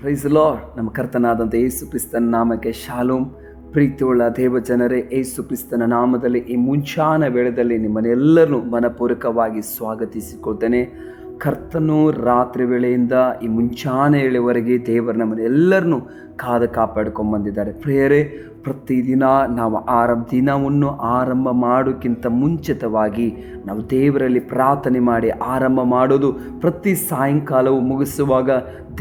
Price lord. ನಮ್ಮ ಕರ್ತನಾದಂಥ ಯೇಸು ಕ್ರಿಸ್ತನ ನಾಮಕ್ಕೆ ಶಾಲೋಮ್. ಪ್ರೀತಿಯುಳ್ಳ ದೇವಜನರೇ, ಯೇಸು ಕ್ರಿಸ್ತನ ನಾಮದಲ್ಲಿ ಈ ಮುಂಚಾನ ವೇಳೆಯಲ್ಲಿ ನಿಮ್ಮನ್ನೆಲ್ಲರನ್ನೂ ಮನಪೂರ್ವಕವಾಗಿ ಸ್ವಾಗತಿಸಿಕೊಳ್ತೇನೆ. ಕರ್ತನು ರಾತ್ರಿ ವೇಳೆಯಿಂದ ಈ ಮುಂಚಾನ ವೇಳೆವರೆಗೆ ದೇವರು ನಮ್ಮನ್ನೆಲ್ಲರನ್ನೂ ಕಾಪಾಡ್ಕೊಂಡ್ಬಂದಿದ್ದಾರೆ. ಪ್ರಿಯರೇ, ಪ್ರತಿದಿನ ನಾವು ದಿನವನ್ನು ಆರಂಭ ಮಾಡೋಕ್ಕಿಂತ ಮುಂಚಿತವಾಗಿ ನಾವು ದೇವರಲ್ಲಿ ಪ್ರಾರ್ಥನೆ ಮಾಡಿ ಆರಂಭ ಮಾಡೋದು. ಪ್ರತಿ ಸಾಯಂಕಾಲವು ಮುಗಿಸುವಾಗ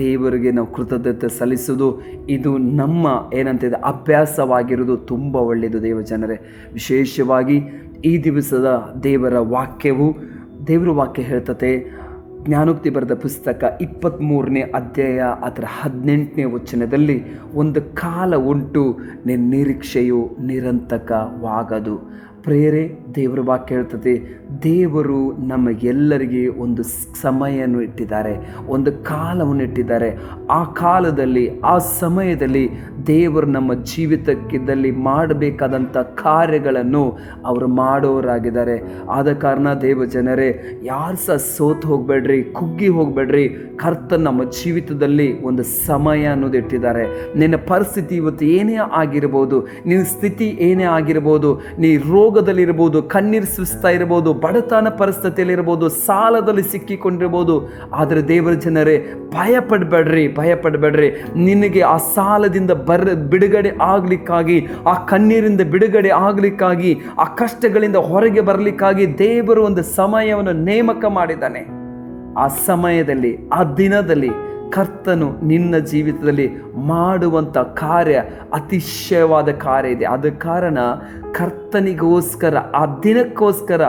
ದೇವರಿಗೆ ನಾವು ಕೃತಜ್ಞತೆ ಸಲ್ಲಿಸೋದು, ಇದು ನಮ್ಮ ಏನಂತಿದೆ ಅಭ್ಯಾಸವಾಗಿರೋದು ತುಂಬ ಒಳ್ಳೆಯದು. ದೇವಜನರೇ, ವಿಶೇಷವಾಗಿ ಈ ದಿವಸದ ದೇವರ ವಾಕ್ಯ ಹೇಳ್ತತೆ. ಜ್ಞಾನೋಕ್ತಿ ಬರೆದ ಪುಸ್ತಕ 23ನೇ ಅಧ್ಯಾಯ ಅದರ 18ನೇ ವಚನದಲ್ಲಿ, ಒಂದು ಕಾಲ ಉಂಟು, ನಿನ್ನ ನಿರೀಕ್ಷೆಯು ನಿರಂತಕವಾಗದು. ಪ್ರೇರೆ, ದೇವರ ವಾಕ್ಯ ಹೇಳ್ತದೆ, ದೇವರು ನಮಗೆಲ್ಲರಿಗೆ ಒಂದು ಸಮಯವನ್ನು ಇಟ್ಟಿದ್ದಾರೆ, ಒಂದು ಕಾಲವನ್ನು ಇಟ್ಟಿದ್ದಾರೆ. ಆ ಕಾಲದಲ್ಲಿ, ಆ ಸಮಯದಲ್ಲಿ ದೇವರು ನಮ್ಮ ಜೀವಿತಕ್ಕಿದ್ದಲ್ಲಿ ಮಾಡಬೇಕಾದಂಥ ಕಾರ್ಯಗಳನ್ನು ಅವರು ಮಾಡೋರಾಗಿದ್ದಾರೆ. ಆದ ಕಾರಣ ದೇವಜನರೇ, ಯಾರು ಸಹ ಸೋತು ಹೋಗಬೇಡ್ರಿ, ಕುಗ್ಗಿ ಹೋಗಬೇಡ್ರಿ. ಕರ್ತನ ನಮ್ಮ ಜೀವಿತದಲ್ಲಿ ಒಂದು ಸಮಯ ಅನ್ನೋದು ಇಟ್ಟಿದ್ದಾರೆ. ನಿನ್ನ ಪರಿಸ್ಥಿತಿ ಇವತ್ತು ಏನೇ ಆಗಿರ್ಬೋದು, ನಿನ್ನ ಸ್ಥಿತಿ ಏನೇ ಆಗಿರ್ಬೋದು, ನೀ ರೋಗದಲ್ಲಿರ್ಬೋದು, ಕಣ್ಣೀರು ಸುರಿಸ್ತಾ ಇರ್ಬೋದು, ಬಡತನ ಪರಿಸ್ಥಿತಿಯಲ್ಲಿರ್ಬೋದು, ಸಾಲದಲ್ಲಿ ಸಿಕ್ಕಿಕೊಂಡಿರ್ಬೋದು. ಆದರೆ ದೇವರ ಜನರೇ, ಭಯಪಡಬೇಡ್ರಿ. ನಿನಗೆ ಆ ಸಾಲದಿಂದ ಬಿಡುಗಡೆ ಆಗಲಿಕ್ಕಾಗಿ, ಆ ಕಣ್ಣೀರಿಂದ ಬಿಡುಗಡೆ ಆಗಲಿಕ್ಕಾಗಿ, ಆ ಕಷ್ಟಗಳಿಂದ ಹೊರಗೆ ಬರಲಿಕ್ಕಾಗಿ ದೇವರು ಒಂದು ಸಮಯವನ್ನು ನೇಮಕ ಮಾಡಿದ್ದಾನೆ. ಆ ಸಮಯದಲ್ಲಿ, ಆ ದಿನದಲ್ಲಿ ಕರ್ತನು ನಿನ್ನ ಜೀವಿತದಲ್ಲಿ ಮಾಡುವಂಥ ಕಾರ್ಯ ಅತಿಶಯವಾದ ಕಾರ್ಯ ಇದೆ. ಆದ ಕಾರಣ ಕರ್ತನಿಗೋಸ್ಕರ, ಆ ದಿನಕ್ಕೋಸ್ಕರ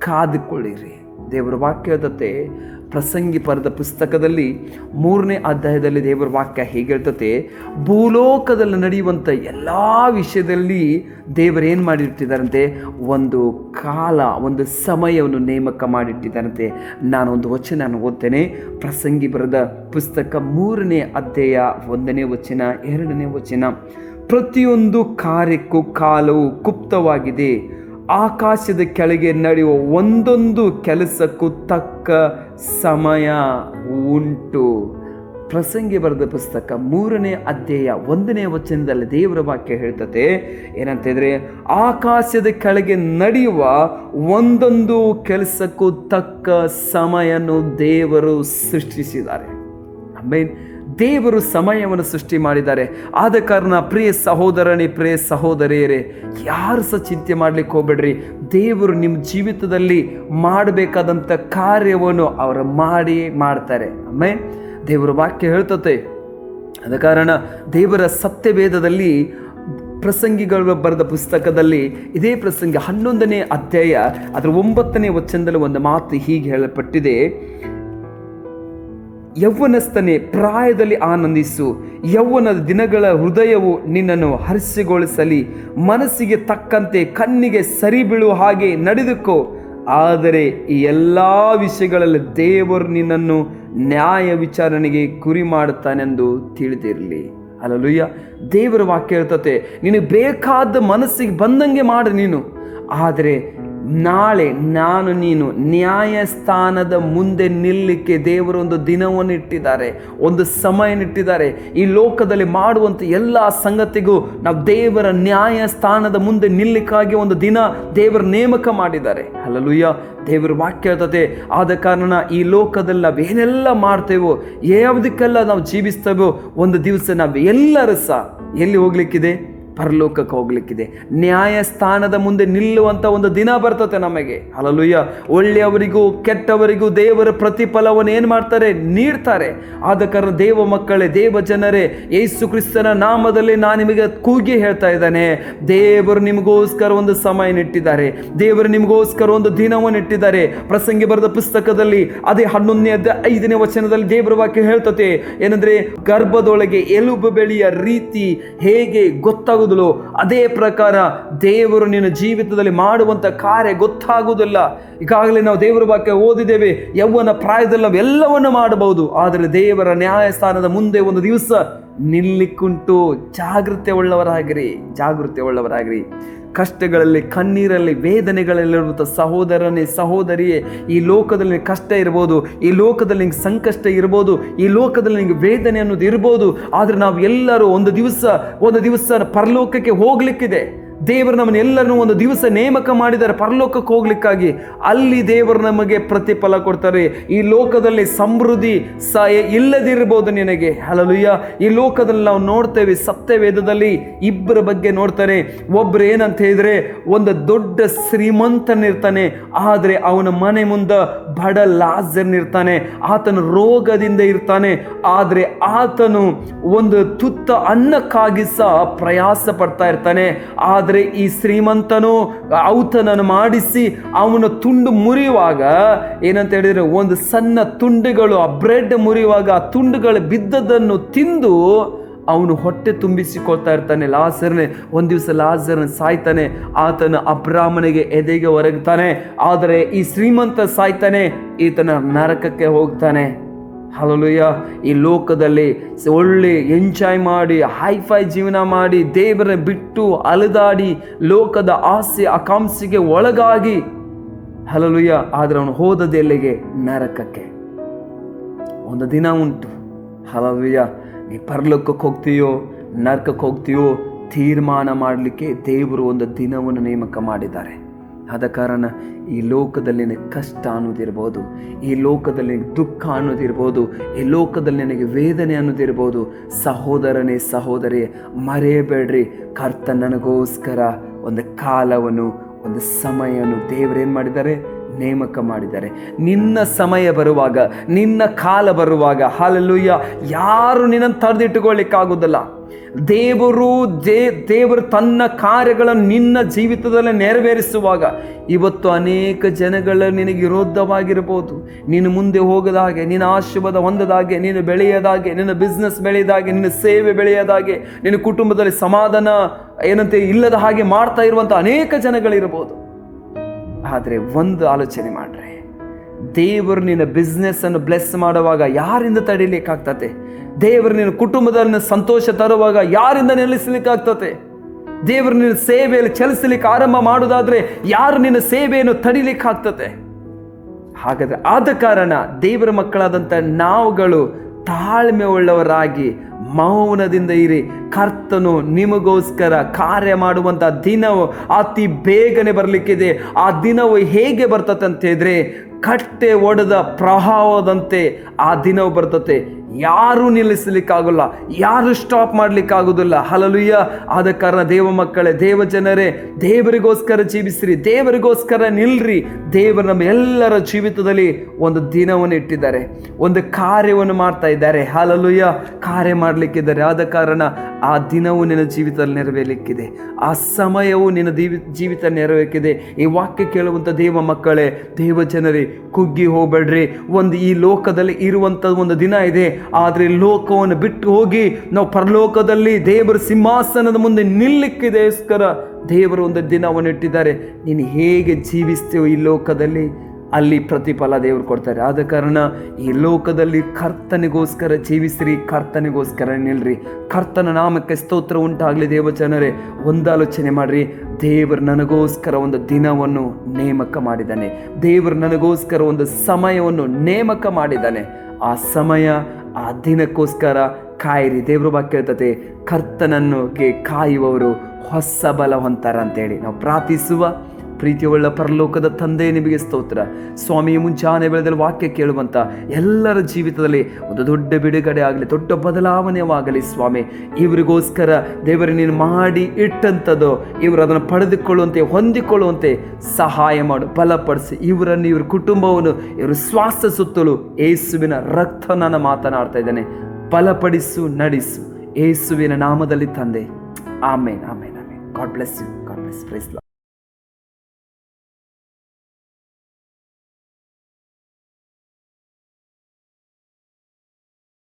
ಕಾದುಕೊಳ್ಳಿರಿ. ದೇವರ ವಾಕ್ಯ ಹೇಳ್ತತೆ, ಪ್ರಸಂಗಿ ಬರೆದ ಪುಸ್ತಕದಲ್ಲಿ 3ನೇ ಅಧ್ಯಾಯದಲ್ಲಿ ದೇವರ ವಾಕ್ಯ ಹೇಗೆ ಹೇಳ್ತತೆ, ಭೂಲೋಕದಲ್ಲಿ ನಡೆಯುವಂಥ ಎಲ್ಲ ವಿಷಯದಲ್ಲಿ ದೇವರೇನು ಮಾಡಿಟ್ಟಿದ್ದಾರಂತೆ, ಒಂದು ಕಾಲ, ಒಂದು ಸಮಯವನ್ನು ನೇಮಕ ಮಾಡಿಟ್ಟಿದ್ದಾರಂತೆ. ನಾನೊಂದು ವಚನ ಓದ್ತೇನೆ. ಪ್ರಸಂಗಿ ಬರೆದ ಪುಸ್ತಕ 3ನೇ ಅಧ್ಯಾಯ 1ನೇ ವಚನ, 2ನೇ ವಚನ. ಪ್ರತಿಯೊಂದು ಕಾರ್ಯಕ್ಕೂ ಕಾಲವು ಗುಪ್ತವಾಗಿದೆ, ಆಕಾಶದ ಕೆಳಗೆ ನಡೆಯುವ ಒಂದೊಂದು ಕೆಲಸಕ್ಕೂ ತಕ್ಕ ಸಮಯ ಉಂಟು. ಪ್ರಸಂಗಿ ಬರೆದ ಪುಸ್ತಕ 3ನೇ ಅಧ್ಯಾಯ 1ನೇ ವಚನದಲ್ಲಿ ದೇವರ ವಾಕ್ಯ ಹೇಳ್ತದೆ ಏನಂತಂದರೆ, ಆಕಾಶದ ಕೆಳಗೆ ನಡೆಯುವ ಒಂದೊಂದು ಕೆಲಸಕ್ಕೂ ತಕ್ಕ ಸಮಯವನ್ನು ದೇವರು ಸೃಷ್ಟಿಸಿದ್ದಾರೆ. ಆಮೇಲೆ ದೇವರು ಸಮಯವನ್ನು ಸೃಷ್ಟಿ ಮಾಡಿದ್ದಾರೆ. ಆದ ಕಾರಣ ಪ್ರಿಯ ಸಹೋದರನೇ, ಪ್ರಿಯ ಸಹೋದರಿಯರೇ, ಯಾರು ಸಹ ಚಿಂತೆ ಮಾಡಲಿಕ್ಕೆ ಹೋಗ್ಬೇಡ್ರಿ. ದೇವರು ನಿಮ್ಮ ಜೀವಿತದಲ್ಲಿ ಮಾಡಬೇಕಾದಂಥ ಕಾರ್ಯವನ್ನು ಅವರು ಮಾಡ್ತಾರೆ. ಆಮೇಲೆ ದೇವರ ವಾಕ್ಯ ಹೇಳ್ತತೆ. ಆದ ಕಾರಣ ದೇವರ ಸತ್ಯವೇದದಲ್ಲಿ, ಪ್ರಸಂಗಿಗಳು ಬರೆದ ಪುಸ್ತಕದಲ್ಲಿ ಇದೇ ಪ್ರಸಂಗಿ 11ನೇ ಅಧ್ಯಾಯ ಅದರ 9ನೇ ವಚನದಲ್ಲಿ ಒಂದು ಮಾತು ಹೀಗೆ ಹೇಳಲ್ಪಟ್ಟಿದೆ, ಯೌವನಸ್ಥನೇ ಪ್ರಾಯದಲ್ಲಿ ಆನಂದಿಸು, ಯೌವನದ ದಿನಗಳ ಹೃದಯವು ನಿನ್ನನ್ನು ಹರ್ಷಗೊಳಿಸಲಿ, ಮನಸ್ಸಿಗೆ ತಕ್ಕಂತೆ ಕಣ್ಣಿಗೆ ಸರಿ ಬೀಳುವ ಹಾಗೆ ನಡೆದುಕೋ. ಆದರೆ ಈ ಎಲ್ಲ ವಿಷಯಗಳಲ್ಲಿ ದೇವರು ನಿನ್ನನ್ನು ನ್ಯಾಯ ವಿಚಾರಣೆಗೆ ಗುರಿ ಮಾಡುತ್ತಾನೆಂದು ತಿಳಿದಿರಲಿ. ಹಲ್ಲೆಲೂಯಾ. ದೇವರ ವಾಕ್ಯ ಹೇಳ್ತತೆ, ನಿನಗೆ ಬೇಕಾದ ಮನಸ್ಸಿಗೆ ಬಂದಂಗೆ ಮಾಡು ನೀನು. ಆದರೆ ನಾಳೆ ನೀನು ನ್ಯಾಯಸ್ಥಾನದ ಮುಂದೆ ನಿಲ್ಲಲಿಕ್ಕೆ ದೇವರು ಒಂದು ದಿನವನ್ನು ಇಟ್ಟಿದ್ದಾರೆ, ಒಂದು ಸಮಯ ಇಟ್ಟಿದ್ದಾರೆ. ಈ ಲೋಕದಲ್ಲಿ ಮಾಡುವಂಥ ಎಲ್ಲ ಸಂಗತಿಗೂ ನಾವು ದೇವರ ನ್ಯಾಯಸ್ಥಾನದ ಮುಂದೆ ನಿಲ್ಲಕ್ಕಾಗಿ ಒಂದು ದಿನ ದೇವರ ನೇಮಕ ಮಾಡಿದ್ದಾರೆ. ಹಲ್ಲೆಲೂಯಾ. ದೇವರ ವಾಕ್ಯ ಹೇಳ್ತದೆ. ಆದ ಕಾರಣ ಈ ಲೋಕದಲ್ಲಿ ನಾವು ಏನೆಲ್ಲ ಮಾಡ್ತೇವೋ, ಯಾವುದಕ್ಕೆಲ್ಲ ನಾವು ಜೀವಿಸ್ತೇವೋ, ಒಂದು ದಿವಸ ನಾವು ಎಲ್ಲರೂ ಸಹ ಎಲ್ಲಿ ಹೋಗ್ಲಿಕ್ಕಿದೆ? ಪರಲೋಕಕ್ಕೆ ಹೋಗ್ಲಿಕ್ಕಿದೆ. ನ್ಯಾಯಸ್ಥಾನದ ಮುಂದೆ ನಿಲ್ಲುವಂಥ ಒಂದು ದಿನ ಬರ್ತದೆ ನಮಗೆ. ಹಲ್ಲೆಲೂಯಾ. ಒಳ್ಳೆಯವರಿಗೂ ಕೆಟ್ಟವರಿಗೂ ದೇವರ ಪ್ರತಿಫಲವನ್ನು ಏನು ಮಾಡ್ತಾರೆ? ನೀಡ್ತಾರೆ. ಆದ ಕಾರಣ ದೇವ ಮಕ್ಕಳೇ, ದೇವ ಜನರೇ, ಯೇಸು ಕ್ರಿಸ್ತನ ನಾಮದಲ್ಲಿ ನಾನು ನಿಮಗೆ ಕೂಗಿ ಹೇಳ್ತಾ ಇದ್ದಾನೆ, ದೇವರು ನಿಮಗೋಸ್ಕರ ಒಂದು ಸಮಯ ಇಟ್ಟಿದ್ದಾರೆ, ದೇವರು ನಿಮಗೋಸ್ಕರ ಒಂದು ದಿನವನ್ನು ಇಟ್ಟಿದ್ದಾರೆ. ಪ್ರಸಂಗಿ ಬರೆದ ಪುಸ್ತಕದಲ್ಲಿ ಅದೇ 11ನೇ ಅಧ್ಯಾಯ 5ನೇ ವಚನದಲ್ಲಿ ದೇವರ ವಾಕ್ಯ ಹೇಳ್ತತೆ ಏನಂದ್ರೆ, ಗರ್ಭದೊಳಗೆ ಎಲುಬು ಬೆಳೆಯ ರೀತಿ ಹೇಗೆ ಗೊತ್ತಾಗುವುದಿಲ್ಲ, ಅದೇ ಪ್ರಕಾರ ದೇವರು ನಿನ್ನ ಜೀವಿತದಲ್ಲಿ ಮಾಡುವಂತ ಕಾರ್ಯ ಗೊತ್ತಾಗುವುದಿಲ್ಲ. ಈಗಾಗಲೇ ನಾವು ದೇವರ ವಾಕ್ಯ ಓದಿದ್ದೇವೆ, ಯೌವನ ಪ್ರಾಯದಲ್ಲಿ ನಾವು ಎಲ್ಲವನ್ನು ಮಾಡಬಹುದು, ಆದರೆ ದೇವರ ನ್ಯಾಯಸ್ಥಾನದ ಮುಂದೆ ಒಂದು ದಿವಸ ನಿಲ್ಲಿಕ್ಕುಂಟು. ಜಾಗೃತೆ ಉಳ್ಳವರಾಗಿರಿ. ಕಷ್ಟಗಳಲ್ಲಿ, ಕಣ್ಣೀರಲ್ಲಿ, ವೇದನೆಗಳಲ್ಲಿರುವಂಥ ಸಹೋದರನೇ, ಸಹೋದರಿಯೇ, ಈ ಲೋಕದಲ್ಲಿ ಕಷ್ಟ ಇರ್ಬೋದು, ಈ ಲೋಕದಲ್ಲಿ ನಿಂಗೆ ಸಂಕಷ್ಟ ಇರ್ಬೋದು, ಈ ಲೋಕದಲ್ಲಿ ನಿಂಗೆ ವೇದನೆ ಅನ್ನೋದು ಇರ್ಬೋದು. ಆದರೆ ನಾವು ಎಲ್ಲರೂ ಒಂದು ದಿವಸ ಪರಲೋಕಕ್ಕೆ ಹೋಗ್ಲಿಕ್ಕಿದೆ. ದೇವರು ನಮ್ಮನ್ನು ಎಲ್ಲರನ್ನೂ ಒಂದು ದಿವಸ ನೇಮಕ ಮಾಡಿದ್ದಾರೆ ಪರಲೋಕಕ್ಕೆ ಹೋಗ್ಲಿಕ್ಕಾಗಿ. ಅಲ್ಲಿ ದೇವರು ನಮಗೆ ಪ್ರತಿಫಲ ಕೊಡ್ತಾರೆ. ಈ ಲೋಕದಲ್ಲಿ ಸಮೃದ್ಧಿ ಇಲ್ಲದಿರ್ಬೋದು ನಿನಗೆ. ಹಲ್ಲೆಲೂಯಾ. ಈ ಲೋಕದಲ್ಲಿ ನಾವು ನೋಡ್ತೇವೆ, ಸತ್ಯವೇದದಲ್ಲಿ ಇಬ್ಬರ ಬಗ್ಗೆ ನೋಡ್ತಾನೆ. ಒಬ್ರು ಏನಂತ ಹೇಳಿದ್ರೆ, ಒಂದು ದೊಡ್ಡ ಶ್ರೀಮಂತನಿರ್ತಾನೆ, ಆದರೆ ಅವನ ಮನೆ ಮುಂದೆ ಬಡ ಲಾಜರ್ನಿರ್ತಾನೆ. ಆತನು ರೋಗದಿಂದ ಇರ್ತಾನೆ, ಆದರೆ ಆತನು ಒಂದು ತುತ್ತ ಅನ್ನಕ್ಕಾಗಿ ಸಹ ಪ್ರಯಾಸ ಪಡ್ತಾ ಇರ್ತಾನೆ. ಆದರೆ ಈ ಶ್ರೀಮಂತನು ಔತಣವನ್ನು ಮಾಡಿಸಿ ಅವನ ತುಂಡು ಮುರಿಯುವಾಗ ಏನಂತ ಹೇಳಿದ್ರೆ, ಒಂದು ಸಣ್ಣ ತುಂಡುಗಳು, ಆ ಬ್ರೆಡ್ ಮುರಿಯುವಾಗ ಆ ತುಂಡುಗಳು ಬಿದ್ದದನ್ನು ತಿಂದು ಅವನು ಹೊಟ್ಟೆ ತುಂಬಿಸಿಕೊಳ್ತಾ ಇರ್ತಾನೆ. ಒಂದು ದಿವಸ ಲಾಜರನ್ ಸಾಯ್ತಾನೆ. ಆತನ ಅಬ್ರಾಹ್ಮನಿಗೆ ಎದೆಗೆ ಒರಗ್ತಾನೆ. ಆದರೆ ಈ ಶ್ರೀಮಂತ ಸಾಯ್ತಾನೆ, ಈತನ ನರಕಕ್ಕೆ ಹೋಗ್ತಾನೆ. ಹಲ್ಲೆಲೂಯಾ. ಈ ಲೋಕದಲ್ಲಿ ಒಳ್ಳೆ ಎಂಜಾಯ್ ಮಾಡಿ, ಹೈಫೈ ಜೀವನ ಮಾಡಿ, ದೇವರ ಬಿಟ್ಟು ಅಲೆದಾಡಿ, ಲೋಕದ ಆಸೆ ಆಕಾಂಕ್ಷೆಗೆ ಒಳಗಾಗಿ, ಹಲ್ಲೆಲೂಯಾ. ಆದರೆ ಅವನು ಹೋದದ್ದು ಎಲ್ಲಿಗೆ? ನರಕಕ್ಕೆ. ಒಂದು ದಿನ ಉಂಟು, ಹಲ್ಲೆಲೂಯಾ. ನೀ ಪರಲೋಕಕ್ಕೆ ಹೋಗ್ತೀಯೋ ನರಕಕ್ಕೆ ಹೋಗ್ತೀಯೋ ತೀರ್ಮಾನ ಮಾಡಲಿಕ್ಕೆ ದೇವರು ಒಂದು ದಿನವನ್ನು ನೇಮಕ ಮಾಡಿದ್ದಾರೆ. ಆದ ಕಾರಣ ಈ ಲೋಕದಲ್ಲಿ ನಿನಗೆ ಕಷ್ಟ ಅನ್ನೋದಿರ್ಬೋದು, ಈ ಲೋಕದಲ್ಲಿ ನಿನಗೆ ದುಃಖ ಅನ್ನೋದಿರ್ಬೋದು, ಈ ಲೋಕದಲ್ಲಿ ನಿನಗೆ ವೇದನೆ ಅನ್ನೋದಿರ್ಬೋದು. ಸಹೋದರನೇ, ಸಹೋದರಿ, ಮರೆಯಬೇಡ್ರಿ, ಕರ್ತನ ನನಗೋಸ್ಕರ ಒಂದು ಕಾಲವನ್ನು, ಒಂದು ಸಮಯವನ್ನು ದೇವರೇನು ಮಾಡಿದ್ದಾರೆ? ನೇಮಕ ಮಾಡಿದ್ದಾರೆ. ನಿನ್ನ ಸಮಯ ಬರುವಾಗ, ನಿನ್ನ ಕಾಲ ಬರುವಾಗ, ಹಲ್ಲೆಲೂಯಾ, ಯಾರು ನಿನ್ನನ್ನು ತಡೆದಿಟ್ಟುಕೊಳ್ಳಿಕ್ಕಾಗೋದಿಲ್ಲ. ದೇವರು ತನ್ನ ಕಾರ್ಯಗಳನ್ನು ನಿನ್ನ ಜೀವಿತದಲ್ಲಿ ನೆರವೇರಿಸುವಾಗ, ಇವತ್ತು ಅನೇಕ ಜನಗಳ ನಿನಗೆ ವಿರೋಧವಾಗಿರ್ಬೋದು. ನೀನು ಮುಂದೆ ಹೋಗದ ಹಾಗೆ, ನಿನ್ನ ಆಶೀರ್ವಾದ ಹೊಂದದಾಗೆ, ನೀನು ಬೆಳೆಯದಾಗೆ, ನಿನ್ನ ಬಿಸ್ನೆಸ್ ಬೆಳೆಯದಾಗೆ, ನಿನ್ನ ಸೇವೆ ಬೆಳೆಯದಾಗೆ, ನಿನ್ನ ಕುಟುಂಬದಲ್ಲಿ ಸಮಾಧಾನ ಏನಂತೆ ಇಲ್ಲದ ಹಾಗೆ ಮಾಡ್ತಾ ಇರುವಂಥ ಅನೇಕ ಜನಗಳಿರ್ಬೋದು. ಆದರೆ ಒಂದು ಆಲೋಚನೆ ಮಾಡ್ರೆ, ದೇವರು ನಿನ್ನ ಬಿಸ್ನೆಸ್ ಅನ್ನು ಬ್ಲೆಸ್ ಮಾಡುವಾಗ ಯಾರಿಂದ ತಡೀಲಿಕ್ಕಾಗ್ತತೆ? ದೇವರು ನಿನ್ನ ಕುಟುಂಬದಲ್ಲಿ ಸಂತೋಷ ತರುವಾಗ ಯಾರಿಂದ ನಿಲ್ಲಿಸಲಿಕ್ಕಾಗ್ತತೆ? ದೇವರು ನಿನ್ನ ಸೇವೆಯಲ್ಲಿ ಚಲಿಸಲಿಕ್ಕೆ ಆರಂಭ ಮಾಡುವುದಾದ್ರೆ ಯಾರು ನಿನ್ನ ಸೇವೆಯನ್ನು ತಡಿಲಿಕ್ಕಾಗ್ತತೆ? ಹಾಗಾದ್ರೆ ಆದ ಕಾರಣ ದೇವರ ಮಕ್ಕಳಾದಂಥ ನಾವುಗಳು ತಾಳ್ಮೆ ಉಳ್ಳವರಾಗಿ ಮೌನದಿಂದ ಇರಿ. ಕರ್ತನು ನಿಮಗೋಸ್ಕರ ಕಾರ್ಯ ಮಾಡುವಂಥ ದಿನವು ಅತಿ ಬೇಗನೆ ಬರಲಿಕ್ಕಿದೆ. ಆ ದಿನವು ಹೇಗೆ ಬರ್ತತೆ ಅಂತ ಹೇಳಿದ್ರೆ, ಕಟ್ಟೆ ಒಡೆದ ಪ್ರವಾಹದಂತೆ ಆ ದಿನವು ಬರ್ತತೆ. ಯಾರೂ ನಿಲ್ಲಿಸಲಿಕ್ಕಾಗಲ್ಲ, ಯಾರು ಸ್ಟಾಪ್ ಮಾಡಲಿಕ್ಕಾಗೋದಿಲ್ಲ. ಹಲ್ಲೆಲೂಯಾ. ಆದ ಕಾರಣ ದೇವ ಮಕ್ಕಳೇ, ದೇವ ಜನರೇ, ದೇವರಿಗೋಸ್ಕರ ಜೀವಿಸ್ರಿ, ದೇವರಿಗೋಸ್ಕರ ನಿಲ್ರಿ. ದೇವರು ನಮ್ಮ ಎಲ್ಲರ ಜೀವಿತದಲ್ಲಿ ಒಂದು ದಿನವನ್ನು ಇಟ್ಟಿದ್ದಾರೆ, ಒಂದು ಕಾರ್ಯವನ್ನು ಮಾಡ್ತಾ ಇದ್ದಾರೆ. ಹಲ್ಲೆಲೂಯಾ. ಕಾರ್ಯ ಮಾಡಲಿಕ್ಕಿದ್ದಾರೆ. ಆದ ಕಾರಣ ಆ ದಿನವು ನಿನ್ನ ಜೀವಿತದಲ್ಲಿ ನೆರವೇರಲಿಕ್ಕಿದೆ, ಆ ಸಮಯವು ನಿನ್ನ ಜೀವಿತ ನೆರವೇರಿಕ್ಕಿದೆ. ಈ ವಾಕ್ಯ ಕೇಳುವಂಥ ದೇವ ಮಕ್ಕಳೇ, ದೇವ ಜನರೇ, ಕುಗ್ಗಿ ಹೋಗ್ಬೇಡ್ರಿ. ಈ ಲೋಕದಲ್ಲಿ ಇರುವಂಥ ಒಂದು ದಿನ ಇದೆ, ಆದರೆ ಲೋಕವನ್ನು ಬಿಟ್ಟು ಹೋಗಿ ನಾವು ಪರಲೋಕದಲ್ಲಿ ದೇವರ ಸಿಂಹಾಸನದ ಮುಂದೆ ನಿಲ್ಲಕ್ಕಿದೆಗೋಸ್ಕರ ದೇವರು ಒಂದು ದಿನವನ್ನು ಇಟ್ಟಿದ್ದಾರೆ. ನೀನು ಹೇಗೆ ಜೀವಿಸ್ತೀವೋ ಈ ಲೋಕದಲ್ಲಿ, ಅಲ್ಲಿ ಪ್ರತಿಫಲ ದೇವರು ಕೊಡ್ತಾರೆ. ಆದ ಕಾರಣ ಈ ಲೋಕದಲ್ಲಿ ಕರ್ತನಿಗೋಸ್ಕರ ಜೀವಿಸ್ರಿ, ಕರ್ತನಿಗೋಸ್ಕರ ನಿಲ್ರಿ. ಕರ್ತನ ನಾಮಕ್ಕೆ ಸ್ತೋತ್ರ ಉಂಟಾಗಲಿ. ದೇವ ಜನರೇ, ಒಂದು ಆಲೋಚನೆ ಮಾಡ್ರಿ. ದೇವರು ನನಗೋಸ್ಕರ ಒಂದು ದಿನವನ್ನು ನೇಮಕ ಮಾಡಿದ್ದಾನೆ. ದೇವರು ನನಗೋಸ್ಕರ ಒಂದು ಸಮಯವನ್ನು ನೇಮಕ ಮಾಡಿದ್ದಾನೆ. ಆ ಸಮಯ, ಆ ದಿನಕ್ಕೋಸ್ಕರ ಕಾಯಿರಿ. ದೇವ್ರ ವಾಕ್ಯ ಹೇಳ್ತದೆ, ಕರ್ತನನ್ನು ಕಾಯುವವರು ಹೊಸ ಬಲ ಹೊಂತಾರ ಅಂತೇಳಿ. ನಾವು ಪ್ರಾರ್ಥಿಸುವ. ಪ್ರೀತಿಯುಳ್ಳ ಪರಲೋಕದ ತಂದೆ, ನಿಮಗೆ ಸ್ತೋತ್ರ ಸ್ವಾಮಿ. ಮುಂಚಾನೆ ಬೆಳೆದಲ್ಲಿ ವಾಕ್ಯ ಕೇಳುವಂಥ ಎಲ್ಲರ ಜೀವಿತದಲ್ಲಿ ಒಂದು ದೊಡ್ಡ ಬಿಡುಗಡೆ ಆಗಲಿ, ದೊಡ್ಡ ಬದಲಾವಣೆಯಾಗಲಿ ಸ್ವಾಮಿ. ಇವರಿಗೋಸ್ಕರ ದೇವರು ನೀನು ಮಾಡಿ ಇಟ್ಟಂಥದ್ದು, ಇವರು ಅದನ್ನು ಪಡೆದುಕೊಳ್ಳುವಂತೆ, ಹೊಂದಿಕೊಳ್ಳುವಂತೆ ಸಹಾಯ ಮಾಡು, ಬಲಪಡಿಸಿ. ಇವರನ್ನು, ಇವ್ರ ಕುಟುಂಬವನ್ನು, ಇವರು ಶ್ವಾಸ ಸುತ್ತಲೂ ಯೇಸುವಿನ ರಕ್ತ ನಾನು ಮಾತನಾಡ್ತಾ ಇದ್ದೇನೆ. ಬಲಪಡಿಸು, ನಡೆಸು, ಯೇಸುವಿನ ನಾಮದಲ್ಲಿ ತಂದೆ. ಆಮೇನ್, ಆಮೇನ್, ಆಮೇನ್. God bless you. God bless. Praise lord.